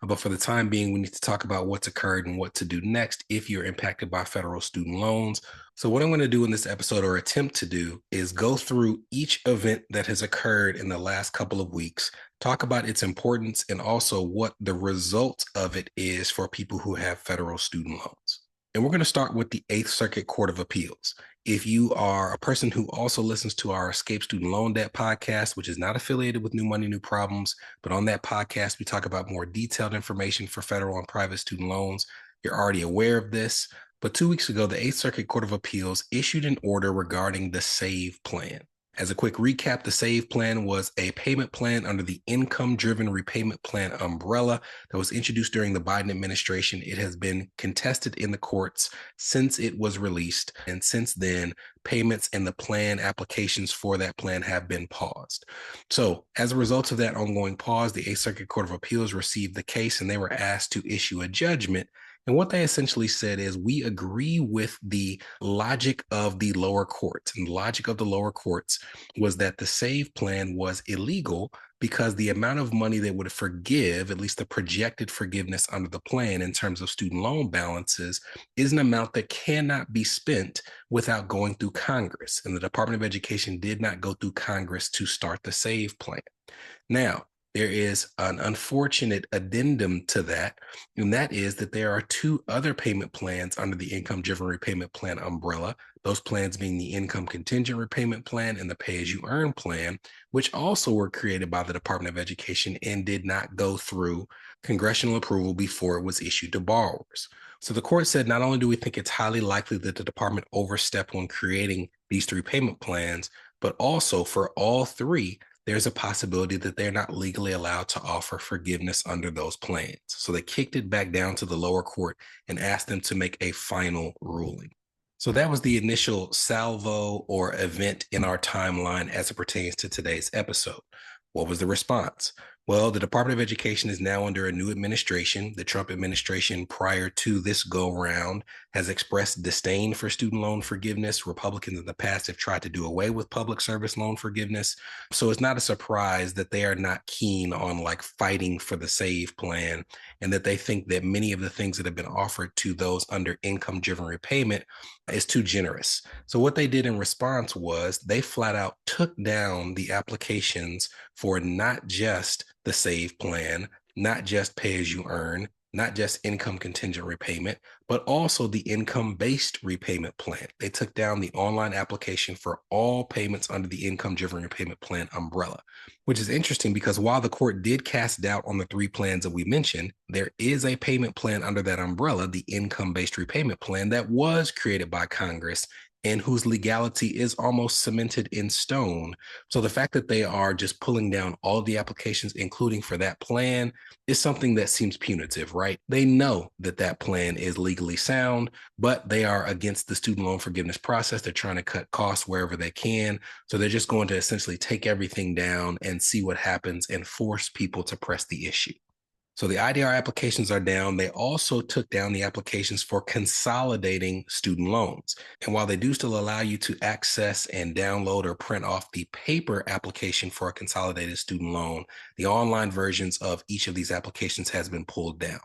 But for the time being, we need to talk about what's occurred and what to do next if you're impacted by federal student loans. So, what I'm going to do in this episode, or attempt to do, is go through each event that has occurred in the last couple of weeks, talk about its importance, and also what the result of it is for people who have federal student loans. And we're going to start with the Eighth Circuit Court of Appeals. If you are a person who also listens to our Escape Student Loan Debt podcast, which is not affiliated with New Money, New Problems, but on that podcast, we talk about more detailed information for federal and private student loans. You're already aware of this. But 2 weeks ago, the Eighth Circuit Court of Appeals issued an order regarding the SAVE plan. As a quick recap, the SAVE plan was a payment plan under the income-driven repayment plan umbrella that was introduced during the Biden administration. It has been contested in the courts since it was released, and since then, payments and the plan applications for that plan have been paused. So as a result of that ongoing pause, the Eighth Circuit Court of Appeals received the case and they were asked to issue a judgment. And what they essentially said is, we agree with the logic of the lower courts. And the logic of the lower courts was that the SAVE plan was illegal because the amount of money they would forgive, at least the projected forgiveness under the plan in terms of student loan balances, is an amount that cannot be spent without going through Congress. And the Department of Education did not go through Congress to start the SAVE plan. Now, there is an unfortunate addendum to that, and that is that there are two other payment plans under the income-driven repayment plan umbrella, those plans being the income contingent repayment plan and the pay-as-you-earn plan, which also were created by the Department of Education and did not go through congressional approval before it was issued to borrowers. So the court said, not only do we think it's highly likely that the department overstepped when creating these three payment plans, but also for all three, there's a possibility that they're not legally allowed to offer forgiveness under those plans. So they kicked it back down to the lower court and asked them to make a final ruling. So that was the initial salvo or event in our timeline as it pertains to today's episode. What was the response? Well, the Department of Education is now under a new administration. The Trump administration, prior to this go-round, has expressed disdain for student loan forgiveness. Republicans in the past have tried to do away with public service loan forgiveness. So it's not a surprise that they are not keen on fighting for the SAVE plan, and that they think that many of the things that have been offered to those under income-driven repayment is too generous. So what they did in response was they flat out took down the applications for not just the SAVE plan, not just pay as you earn, not just income contingent repayment, but also the income-based repayment plan. They took down the online application for all payments under the income-driven repayment plan umbrella, which is interesting because while the court did cast doubt on the three plans that we mentioned, there is a payment plan under that umbrella, the income-based repayment plan, that was created by Congress and whose legality is almost cemented in stone. So the fact that they are just pulling down all of the applications, including for that plan, is something that seems punitive, right? They know that that plan is legally sound, but they are against the student loan forgiveness process. They're trying to cut costs wherever they can. So they're just going to essentially take everything down and see what happens and force people to press the issue. So the IDR applications are down. They also took down the applications for consolidating student loans. And while they do still allow you to access and download or print off the paper application for a consolidated student loan, the online versions of each of these applications has been pulled down.